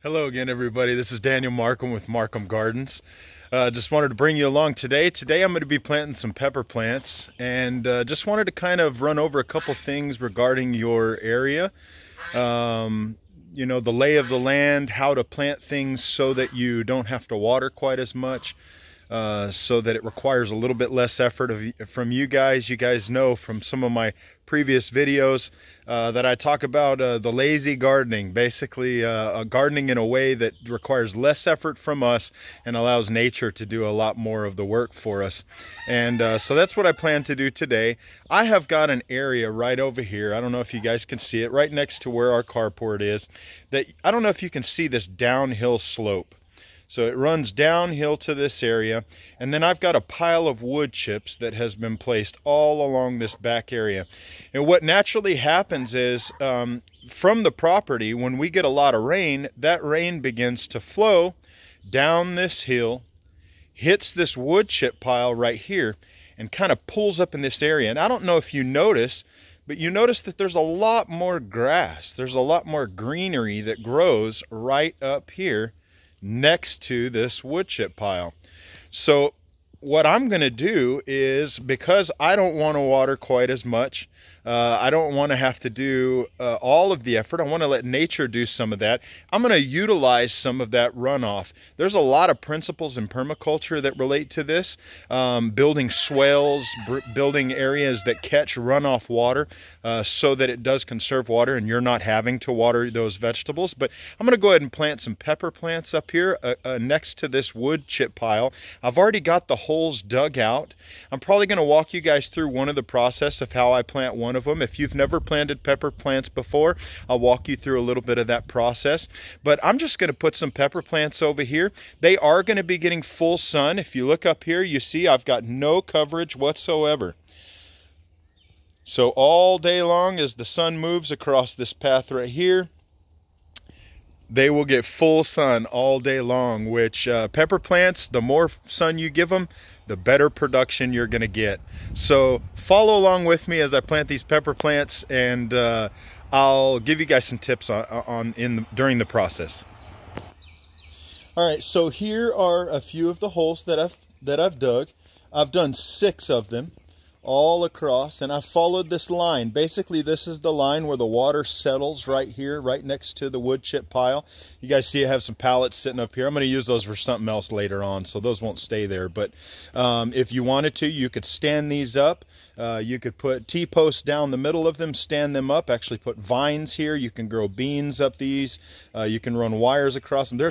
Hello again, everybody. This is Daniel Markham with Markham Gardens. Just wanted to bring you along today. Today I'm going to be planting some pepper plants, and just wanted to kind of run over a couple things regarding your area. You know, the lay of the land, how to plant things so that you don't have to water quite as much, so that it requires a little bit less effort from you guys. You guys know from some of my previous videos that I talk about the lazy gardening, basically gardening in a way that requires less effort from us and allows nature to do a lot more of the work for us. And so that's what I plan to do today. I have got an area right over here. I don't know if you guys can see it, right next to where our carport is. That I don't know if you can see this downhill slope. So it runs downhill to this area, and then I've got a pile of wood chips that has been placed all along this back area. And what naturally happens is from the property, when we get a lot of rain, that rain begins to flow down this hill, hits this wood chip pile right here, and kind of pulls up in this area. And I don't know if you notice, but you notice that there's a lot more grass. There's a lot more greenery that grows right up here next to this wood chip pile. So what I'm going to do is, because I don't want to water quite as much, I don't want to have to do all of the effort. I want to let nature do some of that. I'm going to utilize some of that runoff. There's a lot of principles in permaculture that relate to this. Building swales, building areas that catch runoff water so that it does conserve water and you're not having to water those vegetables. But I'm going to go ahead and plant some pepper plants up here next to this wood chip pile. I've already got the holes dug out. I'm probably going to walk you guys through one of the process of how I plant one of them. If you've never planted pepper plants before, I'll walk you through a little bit of that process. But I'm just going to put some pepper plants over here. They are going to be getting full sun. If you look up here, you see I've got no coverage whatsoever. So all day long as the sun moves across this path right here, they will get full sun all day long, which pepper plants, the more sun you give them, the better production you're going to get. So follow along with me as I plant these pepper plants, and I'll give you guys some tips during the process. All right, so here are a few of the holes that I've dug. I've done 6 of them all across, and I've followed this line. Basically, this is the line where the water settles right here, right next to the wood chip pile. You guys see I have some pallets sitting up here. I'm going to use those for something else later on, so those won't stay there. But if you wanted to, you could stand these up. You could put T-posts down the middle of them, stand them up, actually put vines here. You can grow beans up these. You can run wires across them.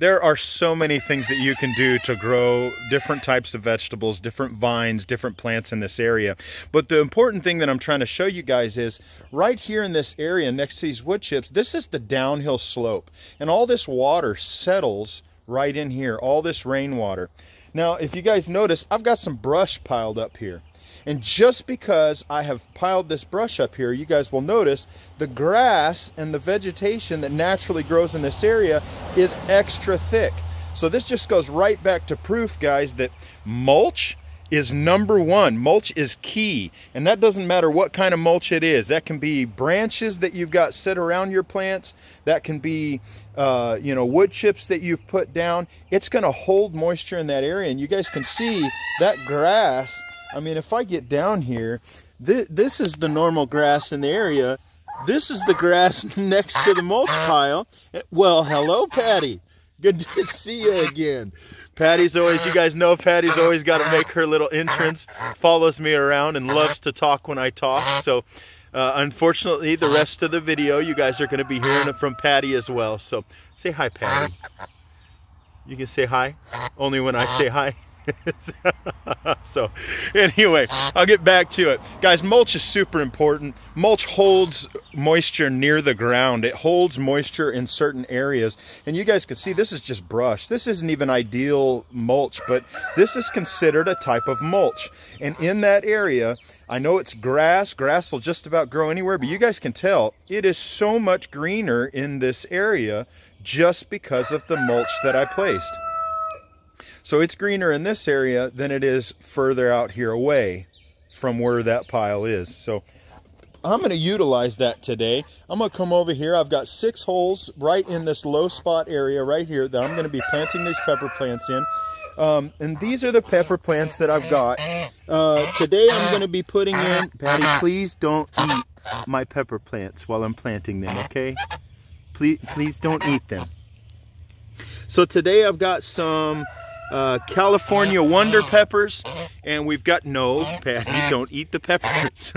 There are so many things that you can do to grow different types of vegetables, different vines, different plants in this area. But the important thing that I'm trying to show you guys is right here in this area next to these wood chips, this is the downhill slope. And all this water settles right in here, all this rainwater. Now, if you guys notice, I've got some brush piled up here. And just because I have piled this brush up here, you guys will notice the grass and the vegetation that naturally grows in this area is extra thick. So this just goes right back to proof, guys, that mulch is number one. Mulch is key. And that doesn't matter what kind of mulch it is. That can be branches that you've got set around your plants. That can be you know, wood chips that you've put down. It's going to hold moisture in that area. And you guys can see that grass. I mean, if I get down here, this is the normal grass in the area. This is the grass next to the mulch pile. Well, hello, Patty. Good to see you again. Patty's always, you guys know Patty's always got to make her little entrance, follows me around and loves to talk when I talk. So unfortunately, the rest of the video, you guys are going to be hearing it from Patty as well. So say hi, Patty. You can say hi, only when I say hi. So anyway, I'll get back to it. Guys, mulch is super important. Mulch holds moisture near the ground. It holds moisture in certain areas. And you guys can see this is just brush. This isn't even ideal mulch, but this is considered a type of mulch. And in that area, I know it's grass. Grass will just about grow anywhere, but you guys can tell it is so much greener in this area just because of the mulch that I placed. So it's greener in this area than it is further out here away from where that pile is. So I'm going to utilize that today. I'm going to come over here. I've got 6 holes right in this low spot area right here that I'm going to be planting these pepper plants in. And these are the pepper plants that I've got. Today I'm going to be putting in, Patty, please don't eat my pepper plants while I'm planting them, okay? Please don't eat them. So today I've got some California Wonder peppers, and we've got, no, Patty, don't eat the peppers.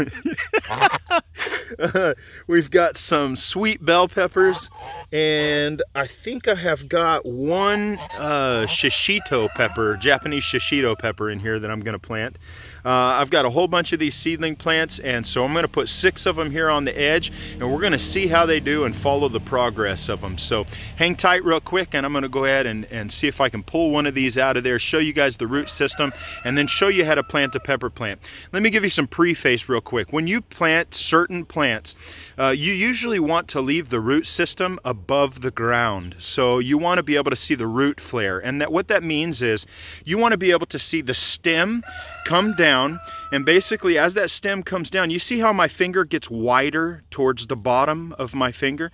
We've got some sweet bell peppers, and I think I have got one shishito pepper, Japanese shishito pepper in here that I'm going to plant. I've got a whole bunch of these seedling plants, and so I'm going to put 6 of them here on the edge, and we're going to see how they do and follow the progress of them. So hang tight real quick, and I'm going to go ahead and see if I can pull one of these out of there, show you guys the root system, and then show you how to plant a pepper plant. Let me give you some preface real quick. When you plant certain plants, you usually want to leave the root system above the ground. So you want to be able to see the root flare, and what that means is you want to be able to see the stem come down, and basically as that stem comes down, you see how my finger gets wider towards the bottom of my finger?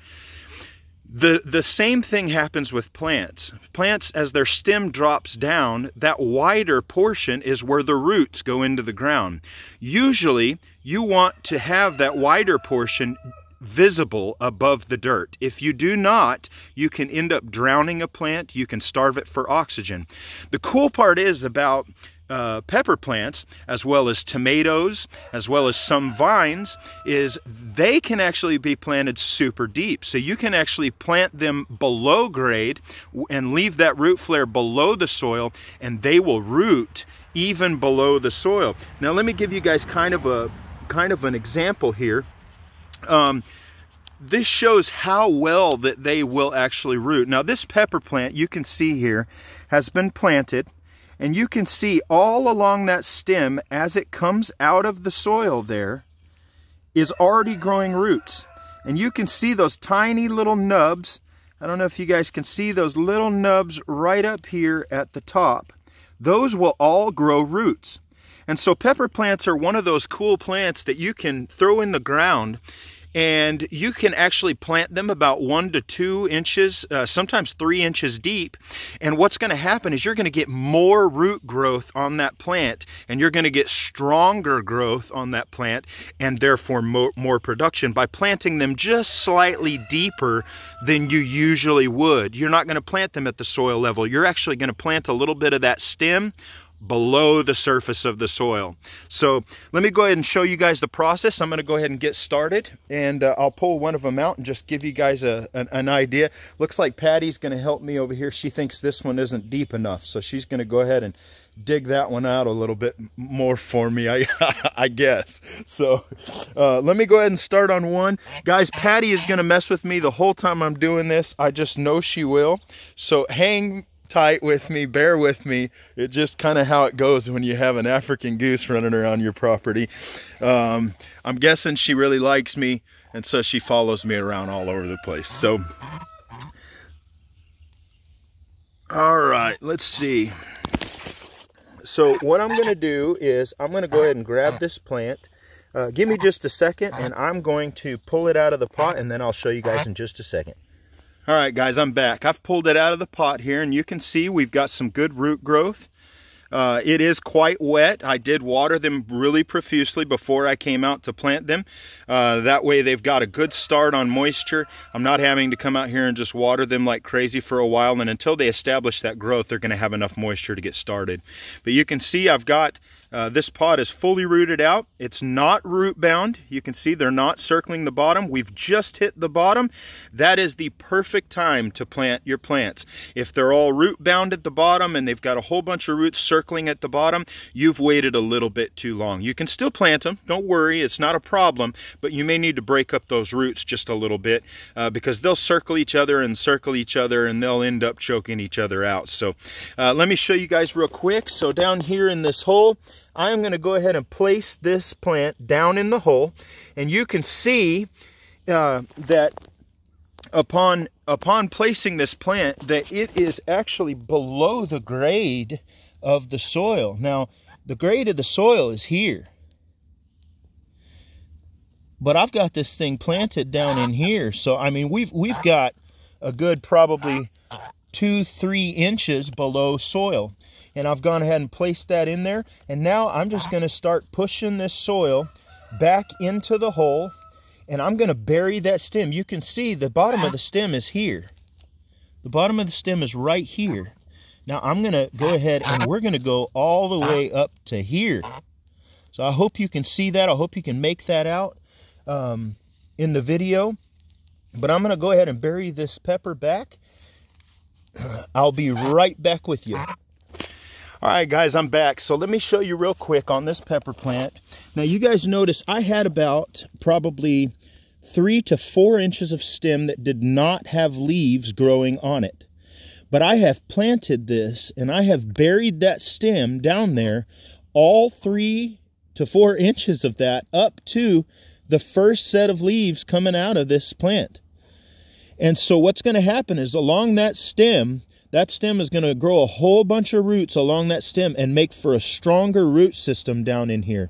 The same thing happens with plants. Plants, as their stem drops down, that wider portion is where the roots go into the ground. Usually you want to have that wider portion visible above the dirt. If you do not, you can end up drowning a plant. You can starve it for oxygen. The cool part is about pepper plants, as well as tomatoes, as well as some vines, is they can actually be planted super deep. So you can actually plant them below grade and leave that root flare below the soil, and they will root even below the soil. Now let me give you guys kind of an example here. This shows how well that they will actually root. Now this pepper plant, you can see here, has been planted, and you can see all along that stem, as it comes out of the soil there, is already growing roots. And you can see those tiny little nubs. I don't know if you guys can see those little nubs right up here at the top. Those will all grow roots. And so pepper plants are one of those cool plants that you can throw in the ground, and you can actually plant them about 1 to 2 inches, sometimes 3 inches deep. And what's going to happen is you're going to get more root growth on that plant, and you're going to get stronger growth on that plant, and therefore more production by planting them just slightly deeper than you usually would. You're not going to plant them at the soil level. You're actually going to plant a little bit of that stem below the surface of the soil. So let me go ahead and show you guys the process. I'm going to go ahead and get started, and I'll pull one of them out and just give you guys an idea. Looks like Patty's going to help me over here. She thinks this one isn't deep enough, so she's going to go ahead and dig that one out a little bit more for me, I guess. So let me go ahead and start on one. Guys, Patty is going to mess with me the whole time I'm doing this. I just know she will. So hang tight with me, bear with me. It's just kind of how it goes when you have an African goose running around your property. I'm guessing she really likes me, and so she follows me around all over the place. So all right, let's see. So what I'm going to do is I'm going to go ahead and grab this plant. Give me just a second, and I'm going to pull it out of the pot, and then I'll show you guys in just a second. All right, guys, I'm back. I've pulled it out of the pot here, and you can see we've got some good root growth. It is quite wet. I did water them really profusely before I came out to plant them. That way they've got a good start on moisture. I'm not having to come out here and just water them like crazy for a while, and until they establish that growth, they're going to have enough moisture to get started. But you can see I've got this pot is fully rooted out. It's not root bound. You can see they're not circling the bottom. We've just hit the bottom. That is the perfect time to plant your plants. If they're all root bound at the bottom and they've got a whole bunch of roots circling at the bottom, you've waited a little bit too long. You can still plant them. Don't worry, it's not a problem, but you may need to break up those roots just a little bit because they'll circle each other and they'll end up choking each other out. So let me show you guys real quick. So down here in this hole, I'm going to go ahead and place this plant down in the hole, and you can see that upon placing this plant that it is actually below the grade of the soil. Now, the grade of the soil is here. but I've got this thing planted down in here. So I mean, we've got a good probably 2-3 inches below soil, and I've gone ahead and placed that in there. And now I'm just going to start pushing this soil back into the hole, and I'm going to bury that stem. You can see the bottom of the stem is here. The bottom of the stem is right here. Now I'm going to go ahead and we're going to go all the way up to here. So I hope you can see that. I hope you can make that out in the video. But I'm going to go ahead and bury this pepper back. I'll be right back with you. All right, guys, I'm back. So let me show you real quick on this pepper plant. Now, you guys notice I had about probably 3 to 4 inches of stem that did not have leaves growing on it. But I have planted this, and I have buried that stem down there, all 3 to 4 inches of that, up to the first set of leaves coming out of this plant. And so what's going to happen is along that stem is going to grow a whole bunch of roots along that stem and make for a stronger root system down in here.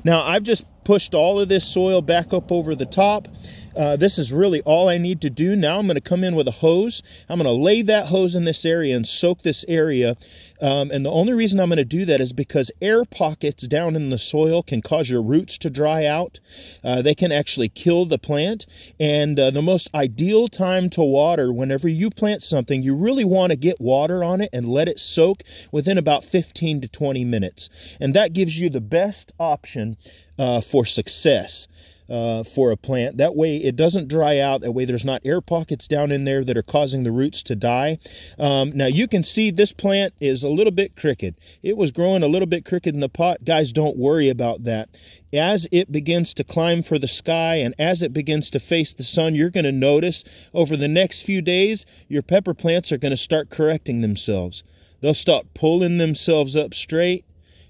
Now, I've just pushed all of this soil back up over the top. This is really all I need to do. Now I'm going to come in with a hose. I'm going to lay that hose in this area and soak this area. And the only reason I'm going to do that is because air pockets down in the soil can cause your roots to dry out. They can actually kill the plant. And the most ideal time to water, whenever you plant something, you really want to get water on it and let it soak within about 15 to 20 minutes. And that gives you the best option for success. For a plant. That way it doesn't dry out. That way there's not air pockets down in there that are causing the roots to die. Now you can see this plant is a little bit crooked. It was growing a little bit crooked in the pot. Guys, don't worry about that. As it begins to climb for the sky and as it begins to face the sun, you're going to notice over the next few days, your pepper plants are going to start correcting themselves. They'll start pulling themselves up straight,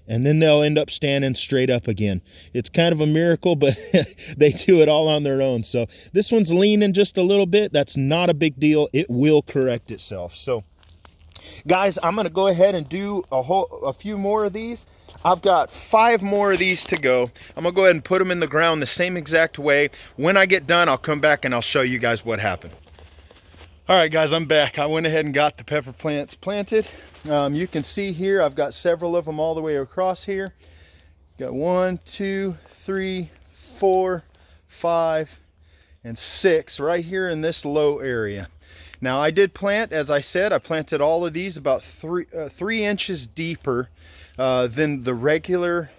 and then they'll end up standing straight up again. It's kind of a miracle, but they do it all on their own. So this one's leaning just a little bit. That's not a big deal. It will correct itself. So guys, I'm going to go ahead and do a few more of these. I've got 5 more of these to go. I'm going to go ahead and put them in the ground the same exact way. When I get done, I'll come back and I'll show you guys what happened. All right, guys, I'm back. I went ahead and got the pepper plants planted. You can see here, I've got several of them all the way across here. Got 1, 2, 3, 4, 5, and 6 right here in this low area. Now, I did plant, as I said, I planted all of these about 3 inches deeper than the regular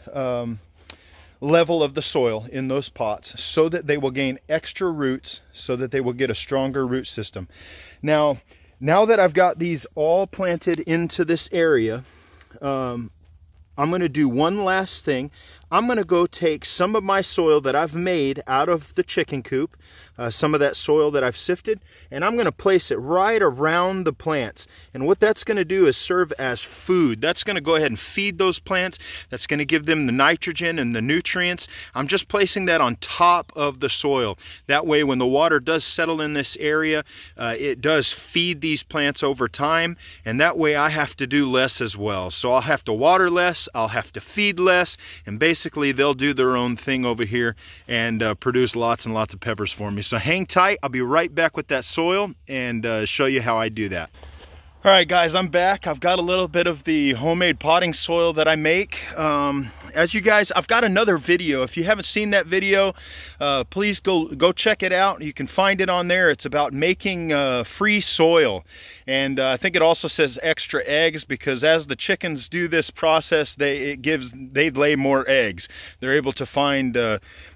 level of the soil in those pots, so that they will gain extra roots, so that they will get a stronger root system. Now that I've got these all planted into this area, I'm going to do one last thing. I'm going to go take some of my soil that I've made out of the chicken coop, some of that soil that I've sifted, and I'm going to place it right around the plants. And what that's going to do is serve as food. That's going to go ahead and feed those plants. That's going to give them the nitrogen and the nutrients. I'm just placing that on top of the soil. That way, when the water does settle in this area, it does feed these plants over time, and that way I have to do less as well. So I'll have to water less, I'll have to feed less, and basically they'll do their own thing over here and produce lots and lots of peppers for me. So hang tight, I'll be right back with that soil and show you how I do that. All right, guys, I'm back. I've got a little bit of the homemade potting soil that I make. As you guys, I've got another video. If you haven't seen that video, please go check it out. You can find it on there. It's about making free soil. And I think it also says extra eggs, because as the chickens do this process, they lay more eggs. They're able to find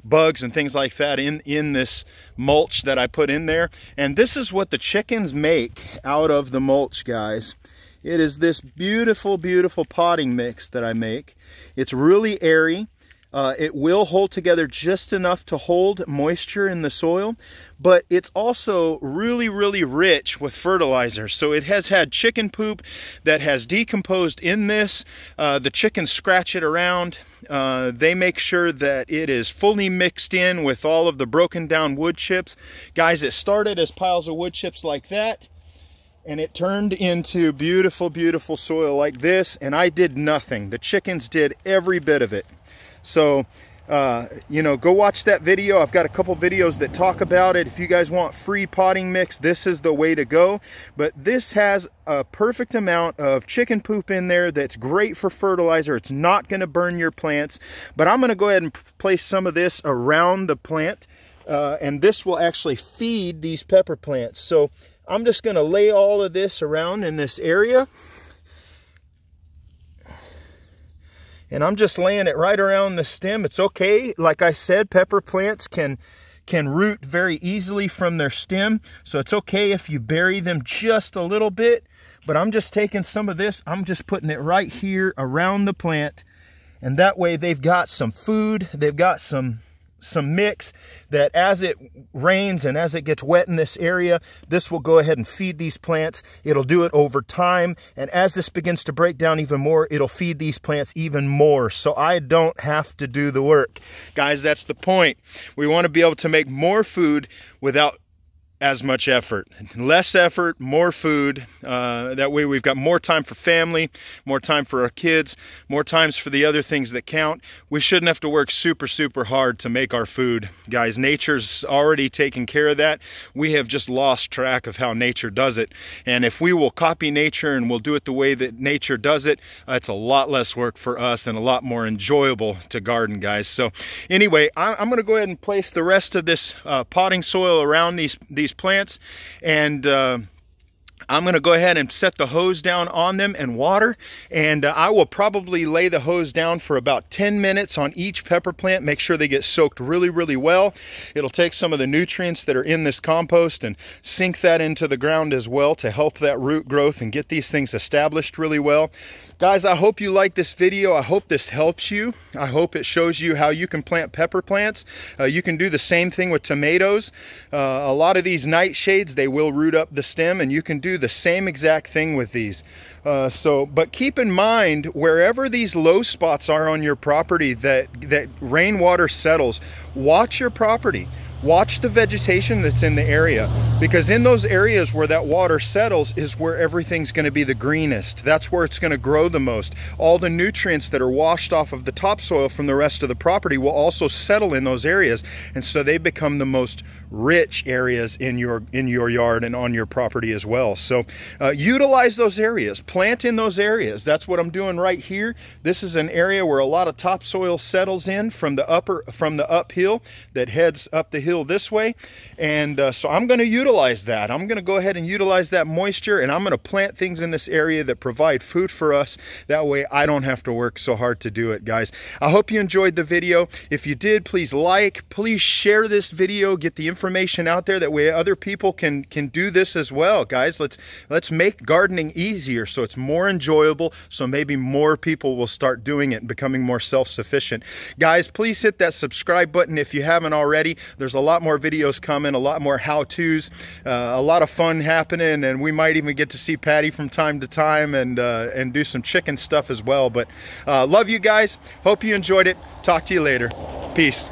bugs and things like that in this mulch that I put in there. And this is what the chickens make out of the mulch, guys. It is this beautiful, beautiful potting mix that I make. It's really airy. It will hold together just enough to hold moisture in the soil, but it's also really, really rich with fertilizer. So it has had chicken poop that has decomposed in this. The chickens scratch it around. They make sure that it is fully mixed in with all of the broken down wood chips. Guys, it started as piles of wood chips like that, and it turned into beautiful, beautiful soil like this, and I did nothing. The chickens did every bit of it. So you know, go watch that video. I've got a couple videos that talk about it. If you guys want free potting mix, this is the way to go. But this has a perfect amount of chicken poop in there that's great for fertilizer. It's not going to burn your plants. But I'm going to go ahead and place some of this around the plant, and this will actually feed these pepper plants. So I'm just going to lay all of this around in this area. And I'm just laying it right around the stem. It's okay. Like I said, pepper plants can root very easily from their stem. So it's okay if you bury them just a little bit. But I'm just taking some of this. I'm just putting it right here around the plant. And that way they've got some food. They've got some mix that as it rains and as it gets wet in this area, this will go ahead and feed these plants. It'll do it over time, and as this begins to break down even more, it'll feed these plants even more, so I don't have to do the work. Guys, that's the point. We want to be able to make more food without as much effort. Less effort, more food. That way we've got more time for family, more time for our kids, more times for the other things that count. We shouldn't have to work super, super hard to make our food. Guys, nature's already taken care of that. We have just lost track of how nature does it. And if we will copy nature and we'll do it the way that nature does it, it's a lot less work for us and a lot more enjoyable to garden, guys. So anyway, I'm going to go ahead and place the rest of this potting soil around these plants, and I'm going to go ahead and set the hose down on them and water, and I will probably lay the hose down for about 10 minutes on each pepper plant. Make sure they get soaked really, really well. It'll take some of the nutrients that are in this compost and sink that into the ground as well to help that root growth and get these things established really well. Guys, I hope you like this video. I hope this helps you. I hope it shows you how you can plant pepper plants. You can do the same thing with tomatoes. A lot of these nightshades, they will root up the stem, and you can do the same exact thing with these. But keep in mind, wherever these low spots are on your property that rainwater settles, watch your property. Watch the vegetation that's in the area, because in those areas where that water settles is where everything's going to be the greenest. That's where it's going to grow the most. All the nutrients that are washed off of the topsoil from the rest of the property will also settle in those areas, and so they become the most rich areas in your yard and on your property as well. So utilize those areas, plant in those areas. That's what I'm doing right here. This is an area where a lot of topsoil settles in from the uphill that heads up the hill this way, and so I'm going to utilize that. I'm going to go ahead and utilize that moisture, and I'm going to plant things in this area that provide food for us. That way I don't have to work so hard to do it, guys. I hope you enjoyed the video. If you did, please please share this video, get the information out there. That way other people can do this as well, guys. Let's make gardening easier so it's more enjoyable, so maybe more people will start doing it and becoming more self-sufficient. Guys, please hit that subscribe button if you haven't already. There's a lot more videos coming, a lot more how-tos, a lot of fun happening, and we might even get to see Patty from time to time and do some chicken stuff as well. But love you guys. Hope you enjoyed it. Talk to you later. Peace.